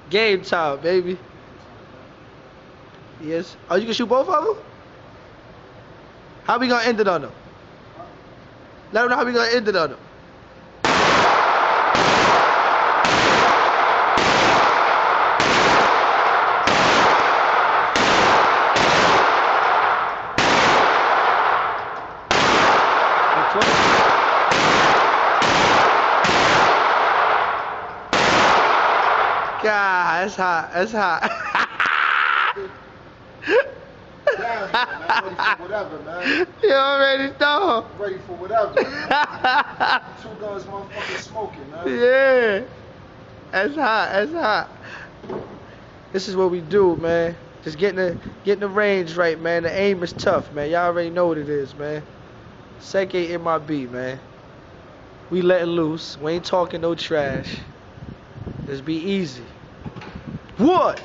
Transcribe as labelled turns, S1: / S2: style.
S1: Game time, baby. Yes. Oh, you can shoot both of them? How we gonna end it on them? Let them know how we gonna end it on them. God, that's hot. That's hot.
S2: Damn, man, I'm ready for whatever, man.
S1: You already know.
S2: I'm ready for whatever. 2 guns, motherfucking smoking, man.
S1: Yeah. That's hot. That's hot. This is what we do, man. Just getting the range right, man. The aim is tough, man. Y'all already know what it is, man. Second MIB, man. We letting loose. We ain't talking no trash. Just be easy. What?